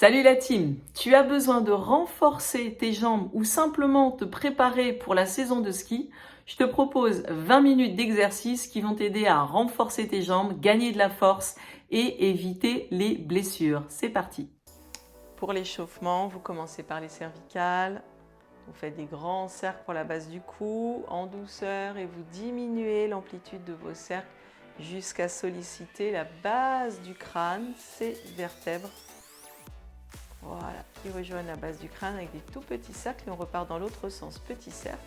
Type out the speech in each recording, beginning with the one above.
Salut la team! Tu as besoin de renforcer tes jambes ou simplement te préparer pour la saison de ski? Je te propose 20 minutes d'exercices qui vont t'aider à renforcer tes jambes, gagner de la force et éviter les blessures. C'est parti! Pour l'échauffement, vous commencez par les cervicales. Vous faites des grands cercles pour la base du cou en douceur et vous diminuez l'amplitude de vos cercles jusqu'à solliciter la base du crâne, ces vertèbres. Voilà, qui rejoignent la base du crâne avec des tout petits cercles et on repart dans l'autre sens, petit cercle.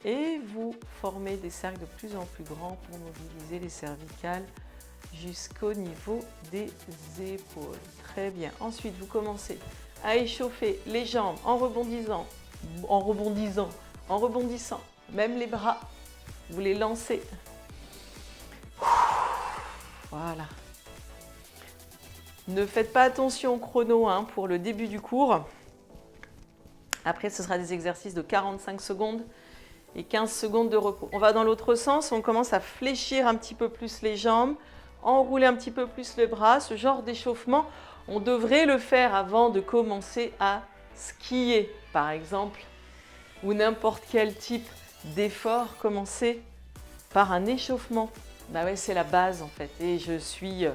Et vous formez des cercles de plus en plus grands pour mobiliser les cervicales jusqu'au niveau des épaules. Très bien. Ensuite, vous commencez à échauffer les jambes en rebondissant, même les bras. Vous les lancez. Voilà. Ne faites pas attention au chrono pour le début du cours. Après, ce sera des exercices de 45 secondes et 15 secondes de repos. On va dans l'autre sens, on commence à fléchir un petit peu plus les jambes, enrouler un petit peu plus les bras. Ce genre d'échauffement, on devrait le faire avant de commencer à skier, par exemple, ou n'importe quel type d'effort. Commencer par un échauffement. Bah ouais, c'est la base en fait. Et je suis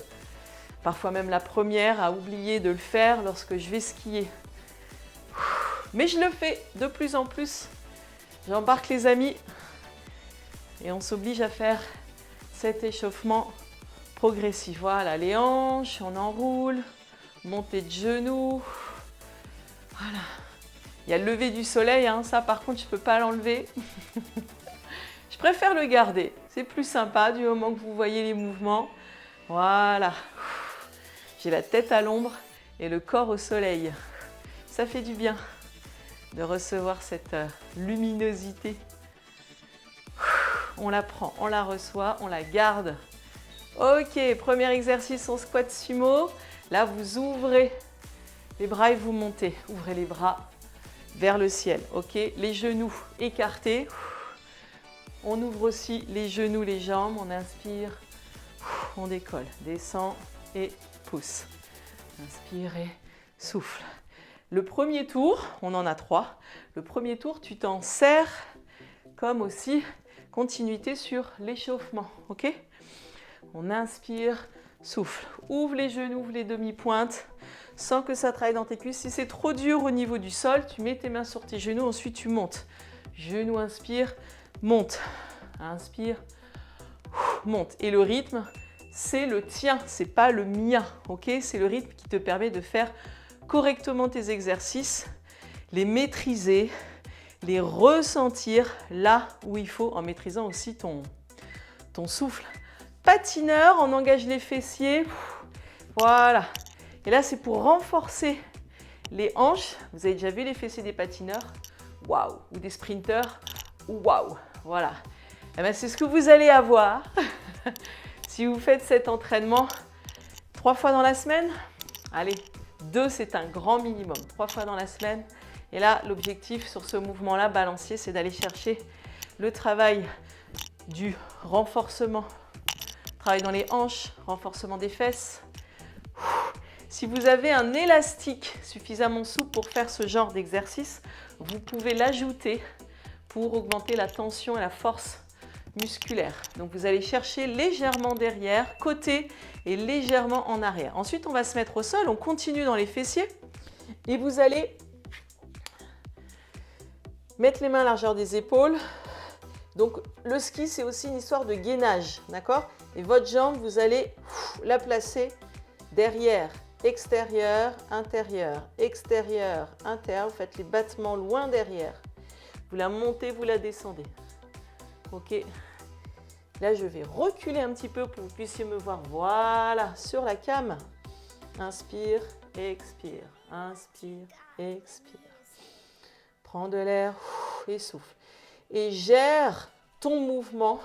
parfois même la première à oublier de le faire lorsque je vais skier. Mais je le fais de plus en plus. J'embarque les amis et on s'oblige à faire cet échauffement progressif. Voilà, les hanches, on enroule, montée de genoux. Voilà. Il y a le lever du soleil, ça par contre je ne peux pas l'enlever. Je préfère le garder, c'est plus sympa du moment que vous voyez les mouvements. Voilà. J'ai la tête à l'ombre et le corps au soleil. Ça fait du bien de recevoir cette luminosité. On la prend, on la reçoit, on la garde. Ok, premier exercice en squat sumo. Là, vous ouvrez les bras et vous montez. Ouvrez les bras vers le ciel. Ok, les genoux écartés. On ouvre aussi les genoux, les jambes. On inspire, on décolle, descend et pousse. Inspire et souffle. Le premier tour, on en a 3. Le premier tour, tu t'en sers comme aussi continuité sur l'échauffement. Ok? On inspire, souffle. Ouvre les genoux, ouvre les demi-pointes sans que ça travaille dans tes cuisses. Si c'est trop dur au niveau du sol, tu mets tes mains sur tes genoux, ensuite tu montes. Genou, inspire, monte. Inspire, monte. Et le rythme, c'est le tien, c'est pas le mien, ok? C'est le rythme qui te permet de faire correctement tes exercices, les maîtriser, les ressentir là où il faut, en maîtrisant aussi ton souffle. Patineur, on engage les fessiers, voilà. Et là, c'est pour renforcer les hanches. Vous avez déjà vu les fessiers des patineurs? Waouh! Ou des sprinteurs? Waouh! Voilà. Eh bien, c'est ce que vous allez avoir si vous faites cet entraînement 3 fois dans la semaine. Allez, 2, c'est un grand minimum. 3 fois dans la semaine. Et là, l'objectif sur ce mouvement-là, balancier, c'est d'aller chercher le travail du renforcement. Travail dans les hanches, renforcement des fesses. Si vous avez un élastique suffisamment souple pour faire ce genre d'exercice, vous pouvez l'ajouter pour augmenter la tension et la force musculaire. Donc vous allez chercher légèrement derrière, côté et légèrement en arrière. Ensuite, on va se mettre au sol, on continue dans les fessiers et vous allez mettre les mains à la largeur des épaules. Donc le ski, c'est aussi une histoire de gainage, d'accord? Et votre jambe, vous allez la placer derrière, extérieur, intérieur, extérieur, intérieur. Vous faites les battements loin derrière. Vous la montez, vous la descendez. Ok. Là, je vais reculer un petit peu pour que vous puissiez me voir. Voilà, sur la came. Inspire, expire. Inspire, expire. Prends de l'air et souffle. Et gère ton mouvement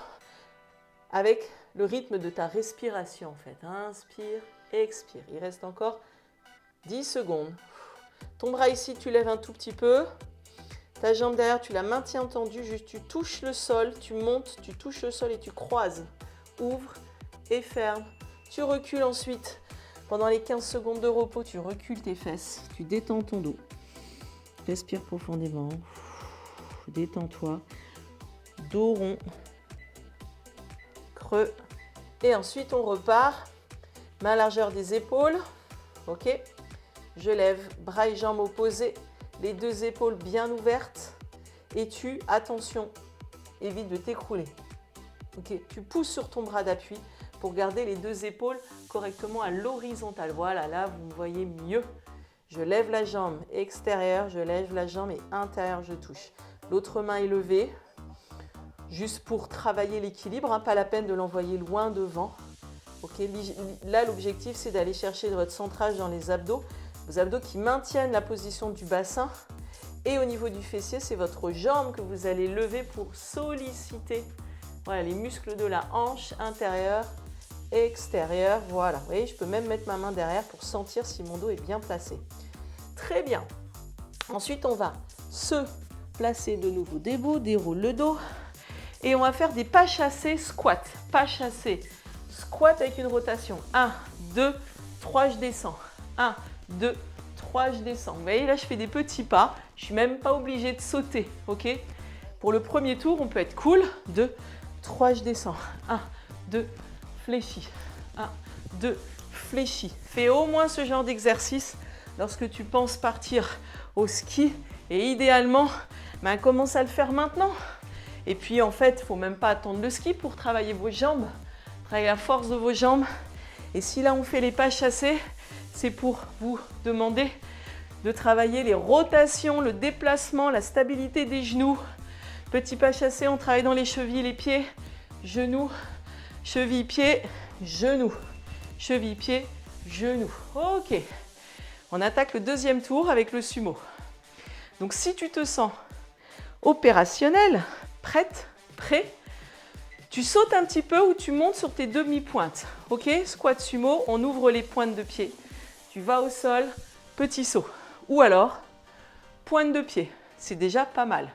avec le rythme de ta respiration, en fait. Inspire, expire. Il reste encore 10 secondes. Ton bras ici, tu lèves un tout petit peu. Ta jambe derrière, tu la maintiens tendue, juste tu touches le sol, tu montes, tu touches le sol et tu croises. Ouvre et ferme. Tu recules ensuite Pendant les 15 secondes de repos, tu recules tes fesses, tu détends ton dos. Respire profondément. Détends-toi. Dos rond. Creux. Et ensuite, on repart. Main à largeur des épaules. Ok. Je lève, bras et jambes opposés. Les deux épaules bien ouvertes. Et tu, attention, évite de t'écrouler. Ok. Tu pousses sur ton bras d'appui pour garder les deux épaules correctement à l'horizontale. Voilà, là, vous me voyez mieux. Je lève la jambe extérieure, je lève la jambe et intérieure, je touche. L'autre main est levée, juste pour travailler l'équilibre, hein, pas la peine de l'envoyer loin devant. Okay, là, l'objectif, c'est d'aller chercher votre centrage dans les abdos, vos abdos qui maintiennent la position du bassin. Et au niveau du fessier, c'est votre jambe que vous allez lever pour solliciter voilà, les muscles de la hanche intérieure, extérieure. Voilà, vous voyez, je peux même mettre ma main derrière pour sentir si mon dos est bien placé. Très bien. Ensuite, on va se placer de nouveau debout, déroule le dos. Et on va faire des pas chassés squat. Pas chassés, squat avec une rotation. 1, 2, 3, je descends. 1, 2, 3, je descends. Vous voyez, là, je fais des petits pas. Je ne suis même pas obligée de sauter. Ok ? Pour le premier tour, on peut être cool. 2, 3, je descends. 1, 2, fléchis. 1, 2, fléchis. Fais au moins ce genre d'exercice lorsque tu penses partir au ski. Et idéalement, commence à le faire maintenant. Et puis en fait, il ne faut même pas attendre le ski pour travailler vos jambes. Travailler la force de vos jambes. Et si là, on fait les pas chassés, c'est pour vous demander de travailler les rotations, le déplacement, la stabilité des genoux. Petit pas chassé, on travaille dans les chevilles, les pieds, genoux, cheville, pied, genou, cheville, pied, genou. Ok. On attaque le deuxième tour avec le sumo. Donc si tu te sens opérationnel, prête, prêt, tu sautes un petit peu ou tu montes sur tes demi-pointes. Ok, squat sumo, on ouvre les pointes de pied. Tu vas au sol, petit saut. Ou alors, pointe de pied, c'est déjà pas mal.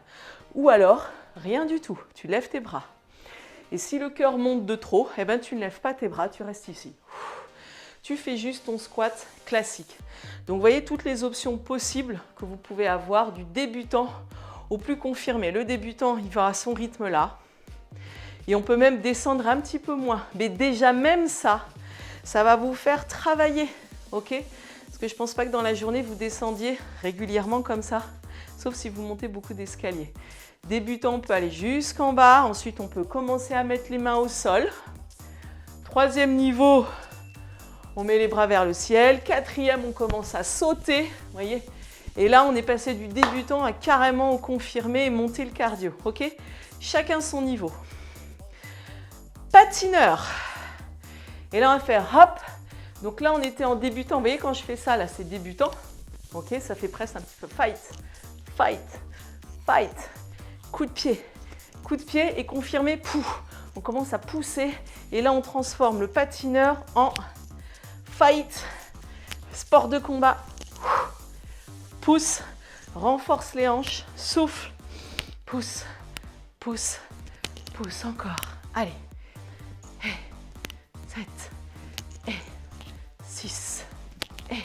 Ou alors, rien du tout, tu lèves tes bras. Et si le cœur monte de trop, eh ben, tu ne lèves pas tes bras, tu restes ici. Tu fais juste ton squat classique. Donc, vous voyez toutes les options possibles que vous pouvez avoir du débutant au plus confirmé. Le débutant, il va à son rythme là. Et on peut même descendre un petit peu moins. Mais déjà, même ça, ça va vous faire travailler. Ok ? Parce que je ne pense pas que dans la journée, vous descendiez régulièrement comme ça. Sauf si vous montez beaucoup d'escaliers. Débutant, on peut aller jusqu'en bas. Ensuite, on peut commencer à mettre les mains au sol. Troisième niveau, on met les bras vers le ciel. Quatrième, on commence à sauter. Vous voyez ? Et là, on est passé du débutant à carrément au confirmé et monter le cardio. Ok ? Chacun son niveau. Patineur. Et là, on va faire hop. Donc là, on était en débutant. Vous voyez, quand je fais ça, là, c'est débutant. Ok, ça fait presque un petit peu fight, fight, fight. Coup de pied et confirmé. Pouf. On commence à pousser. Et là, on transforme le patineur en fight, sport de combat. Pousse, renforce les hanches, souffle, pousse, pousse, pousse encore. Allez. 7, et 6, et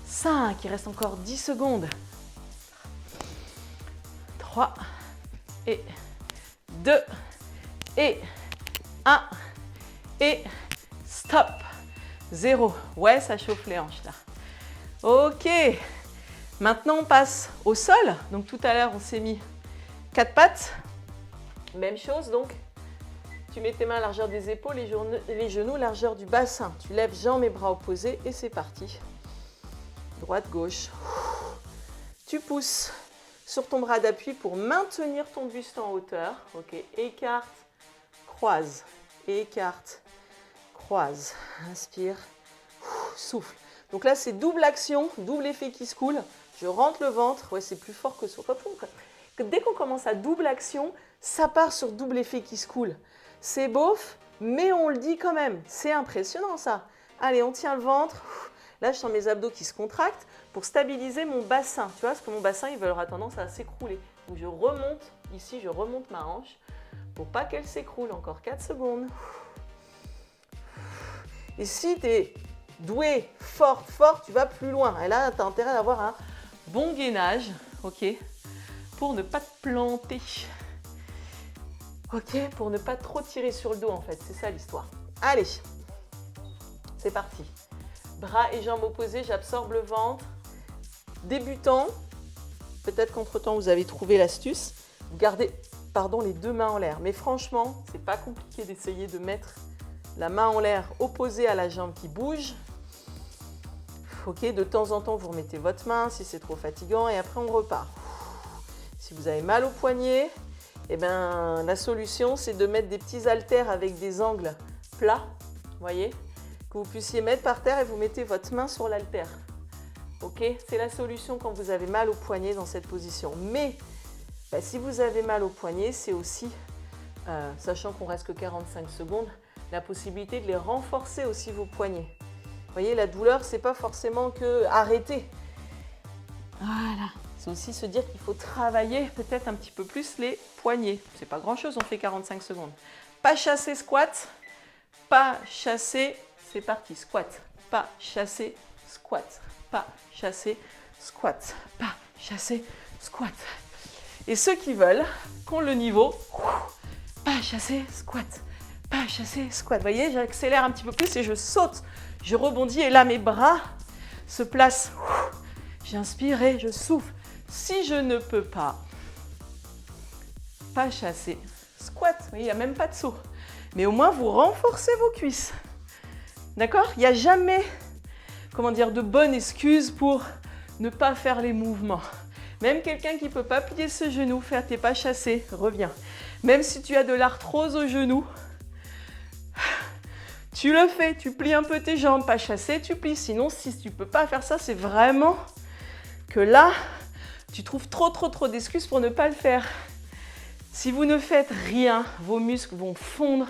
5. Il reste encore 10 secondes. 3, et 2, et 1, et stop. 0. Ouais, ça chauffe les hanches là. Ok. Maintenant, on passe au sol. Donc, tout à l'heure, on s'est mis 4 pattes. Même chose, donc. Tu mets tes mains à largeur des épaules et les genoux largeur du bassin. Tu lèves jambes et bras opposés et c'est parti. Droite, gauche. Tu pousses sur ton bras d'appui pour maintenir ton buste en hauteur. Ok, écarte, croise, écarte, croise. Inspire, souffle. Donc là, c'est double action, double effet qui se coule. Je rentre le ventre. Ouais, c'est plus fort que ça. Dès qu'on commence à double action, ça part sur double effet qui se coule. C'est beauf, mais on le dit quand même. C'est impressionnant ça. Allez, on tient le ventre. Là, je sens mes abdos qui se contractent pour stabiliser mon bassin. Tu vois, parce que mon bassin, il aura tendance à s'écrouler. Donc, je remonte ici, je remonte ma hanche pour pas qu'elle s'écroule. Encore 4 secondes. Et si tu es douée, forte, forte, tu vas plus loin. Et là, tu as intérêt d'avoir un bon gainage, ok, pour ne pas te planter. Ok, pour ne pas trop tirer sur le dos en fait, c'est ça l'histoire. Allez, c'est parti. Bras et jambes opposés, j'absorbe le ventre. Débutant, peut-être qu'entre-temps vous avez trouvé l'astuce. Vous gardez, les deux mains en l'air. Mais franchement, c'est pas compliqué d'essayer de mettre la main en l'air opposée à la jambe qui bouge. Ok, de temps en temps, vous remettez votre main si c'est trop fatigant et après on repart. Si vous avez mal au poignet, eh ben, la solution, c'est de mettre des petits haltères avec des angles plats, voyez, que vous puissiez mettre par terre et vous mettez votre main sur l'haltère. Ok, c'est la solution quand vous avez mal au poignet dans cette position. Mais si vous avez mal au poignet, c'est aussi, sachant qu'on reste que 45 secondes, la possibilité de les renforcer aussi vos poignets. Vous voyez, la douleur, c'est pas forcément que arrêter. Voilà. C'est aussi se dire qu'il faut travailler peut-être un petit peu plus les poignets. C'est pas grand-chose, on fait 45 secondes. Pas chasser, squat. Pas chasser, c'est parti. Squat. Pas chasser, squat. Pas chasser, squat. Pas chasser, squat. Et ceux qui veulent, qui ont le niveau, pas chasser, squat. Pas chasser, squat. Vous voyez, j'accélère un petit peu plus et je saute. Je rebondis et là, mes bras se placent. J'inspire et je souffle. Si je ne peux pas chasser, squat, vous voyez, il n'y a même pas de saut. Mais au moins, vous renforcez vos cuisses. D'accord? Il n'y a jamais, de bonne excuse pour ne pas faire les mouvements. Même quelqu'un qui ne peut pas plier ce genou, faire tes pas chassés, reviens. Même si tu as de l'arthrose au genou, tu le fais, tu plies un peu tes jambes, pas chassé, tu plies. Sinon, si tu ne peux pas faire ça, c'est vraiment que là, tu trouves trop d'excuses pour ne pas le faire. Si vous ne faites rien, vos muscles vont fondre.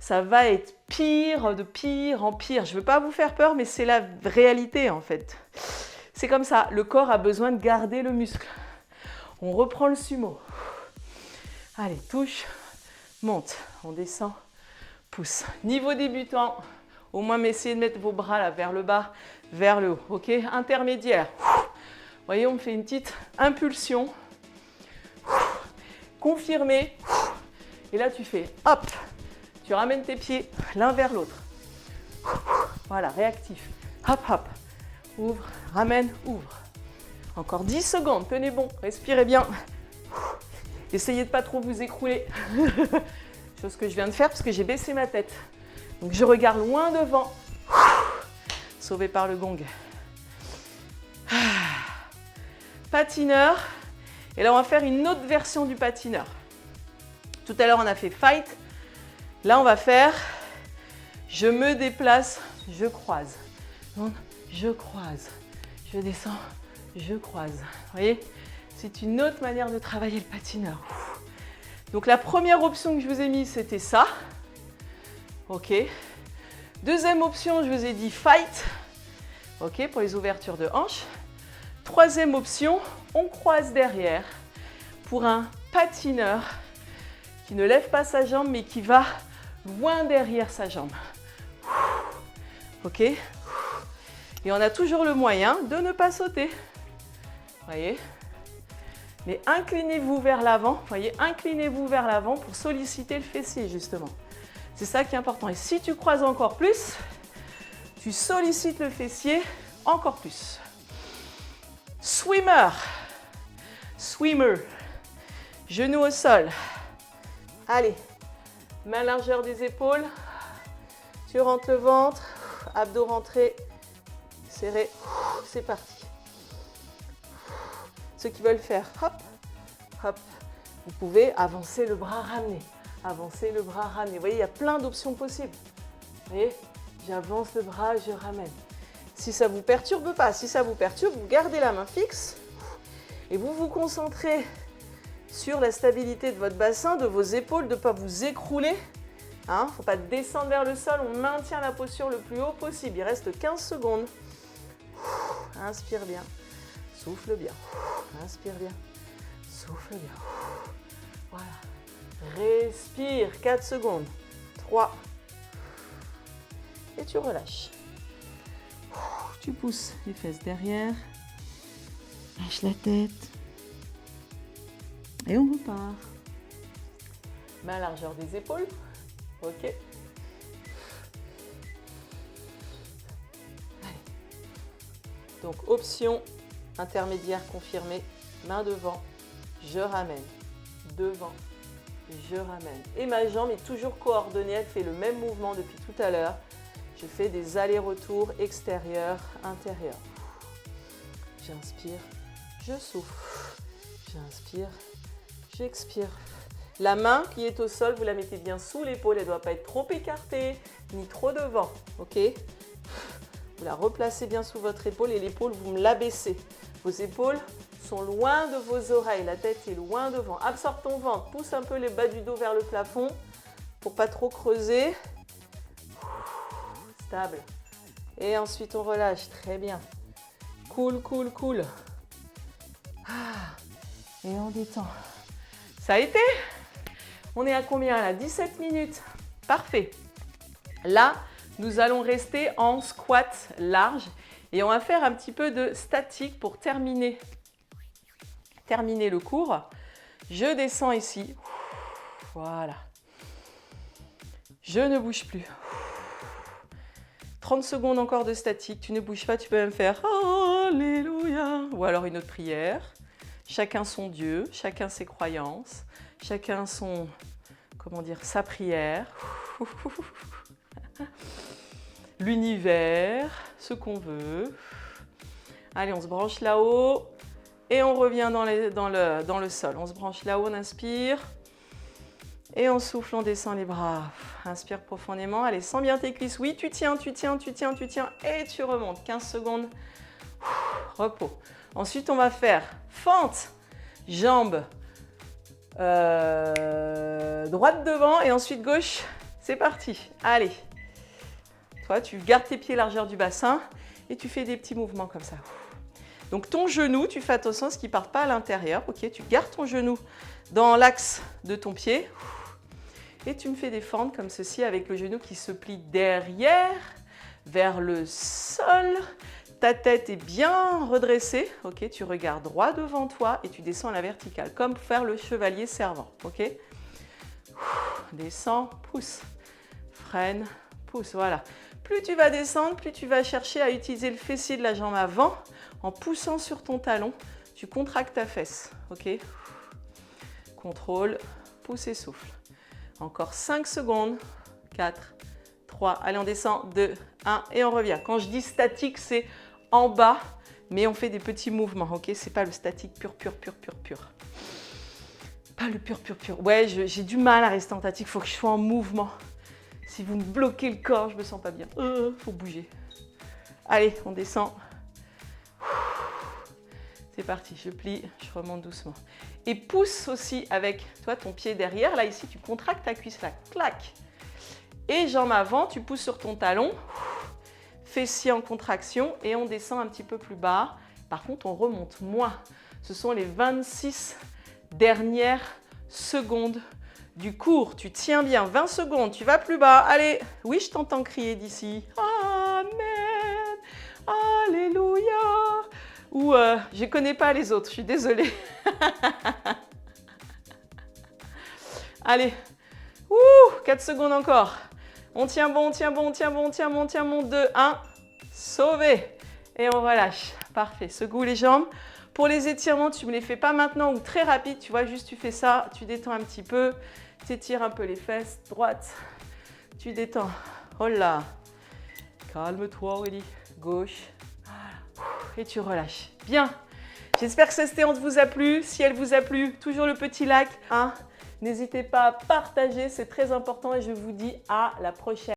Ça va être pire, de pire en pire. Je ne veux pas vous faire peur, mais c'est la réalité en fait. C'est comme ça, le corps a besoin de garder le muscle. On reprend le sumo. Allez, touche, monte, on descend, pousse. Niveau débutant, au moins essayez de mettre vos bras là vers le bas, vers le haut. Ok, intermédiaire. Vous voyez, on me fait une petite impulsion. Confirmé. Et là, tu fais hop. Tu ramènes tes pieds l'un vers l'autre. Voilà, réactif. Hop, hop. Ouvre, ramène, ouvre. Encore 10 secondes. Tenez bon. Respirez bien. Essayez de ne pas trop vous écrouler. Chose que je viens de faire parce que j'ai baissé ma tête. Donc, je regarde loin devant. Sauvé par le gong. Patineur. Et là, on va faire une autre version du patineur. Tout à l'heure, on a fait fight. Là, on va faire je me déplace, je croise. Donc, je croise. Je descends, je croise. Vous voyez, c'est une autre manière de travailler le patineur. Donc, la première option que je vous ai mise, c'était ça. OK. Deuxième option, je vous ai dit fight. OK, pour les ouvertures de hanches. Troisième option, on croise derrière pour un patineur qui ne lève pas sa jambe mais qui va loin derrière sa jambe. Ok? Et on a toujours le moyen de ne pas sauter. Voyez? Mais inclinez-vous vers l'avant. Voyez, inclinez-vous vers l'avant pour solliciter le fessier justement. C'est ça qui est important. Et si tu croises encore plus, tu sollicites le fessier encore plus. Swimmer. Swimmer. Genou au sol. Allez. Main largeur des épaules. Tu rentres le ventre. Abdos rentrés. Serré. C'est parti. Ceux qui veulent faire hop, hop. Vous pouvez avancer le bras ramené. Avancer le bras ramené. Vous voyez, il y a plein d'options possibles. Vous voyez, j'avance le bras, je ramène. Si ça ne vous perturbe pas, si ça vous perturbe, vous gardez la main fixe et vous vous concentrez sur la stabilité de votre bassin, de vos épaules, de ne pas vous écrouler. Il ne faut pas descendre vers le sol, on maintient la posture le plus haut possible. Il reste 15 secondes. Inspire bien, souffle bien. Inspire bien, souffle bien. Voilà. Respire, 4 secondes. 3. Et tu relâches. Tu pousses les fesses derrière. Lâche la tête. Et on repart. Main à largeur des épaules. Ok. Allez. Donc option intermédiaire confirmée. Main devant. Je ramène. Devant. Je ramène. Et ma jambe est toujours coordonnée. Elle fait le même mouvement depuis tout à l'heure. Je fais des allers-retours extérieur, intérieur. J'inspire. Je souffle. J'inspire. J'expire. La main qui est au sol, vous la mettez bien sous l'épaule. Elle ne doit pas être trop écartée, ni trop devant. Ok? Vous la replacez bien sous votre épaule et l'épaule, vous me l'abaissez. Vos épaules sont loin de vos oreilles. La tête est loin devant. Absorbe ton ventre. Pousse un peu les bas du dos vers le plafond pour pas trop creuser. Stable. Et ensuite, on relâche. Très bien. Cool, cool, cool. Et on détend. Ça a été? On est à combien là? 17 minutes. Parfait. Là, nous allons rester en squat large et on va faire un petit peu de statique pour terminer le cours. Je descends ici. Voilà. Je ne bouge plus. 30 secondes encore de statique. Tu ne bouges pas, tu peux même faire Alléluia. Ou alors une autre prière. Chacun son Dieu, chacun ses croyances, chacun son, sa prière. L'univers, ce qu'on veut. Allez, on se branche là-haut et on revient dans le sol. On se branche là-haut, on inspire et on souffle, on descend les bras. Inspire profondément. Allez, sens bien tes cuisses. Oui, tu tiens et tu remontes. 15 secondes. Repos. Ensuite, on va faire fente, jambe droite devant et ensuite gauche. C'est parti. Allez. Toi, tu gardes tes pieds largeur du bassin et tu fais des petits mouvements comme ça. Donc, ton genou, tu fais attention à ce qu'il ne parte pas à l'intérieur. Ok, tu gardes ton genou dans l'axe de ton pied et tu me fais des fentes comme ceci avec le genou qui se plie derrière vers le sol. Ta tête est bien redressée, ok, tu regardes droit devant toi et tu descends à la verticale, comme pour faire le chevalier servant, ok. Descends, pousse, freine, pousse, voilà. Plus tu vas descendre, plus tu vas chercher à utiliser le fessier de la jambe avant en poussant sur ton talon. Tu contractes ta fesse, ok. Contrôle, pousse et souffle. Encore 5 secondes, 4, 3, allez on descend, 2, 1 et on revient. Quand je dis statique, c'est en bas, mais on fait des petits mouvements, ok? C'est pas le statique pur. Pas le pur. Ouais, j'ai du mal à rester en statique, il faut que je sois en mouvement. Si vous me bloquez le corps, je me sens pas bien. Faut bouger. Allez, on descend. C'est parti, je plie, je remonte doucement. Et pousse aussi avec, toi, ton pied derrière. Là, ici, tu contractes ta cuisse, là, clac. Et jambe avant, tu pousses sur ton talon. Fessier en contraction et on descend un petit peu plus bas. Par contre, on remonte moins. Ce sont les 26 dernières secondes du cours. Tu tiens bien, 20 secondes, tu vas plus bas. Allez, oui, je t'entends crier d'ici. Amen, Alléluia. Ou je ne connais pas les autres, je suis désolée. Allez, 4 secondes encore. On tient bon, 2, 1, sauvé. Et on relâche. Parfait. Secoue les jambes. Pour les étirements, tu ne me les fais pas maintenant ou très rapide. Tu vois, juste tu fais ça, tu détends un petit peu. Tu étires un peu les fesses. Droite. Tu détends. Oh là. Calme-toi, Aurélie. Gauche. Et tu relâches. Bien. J'espère que cette séance vous a plu. Si elle vous a plu, toujours le petit like. N'hésitez pas à partager, c'est très important et je vous dis à la prochaine.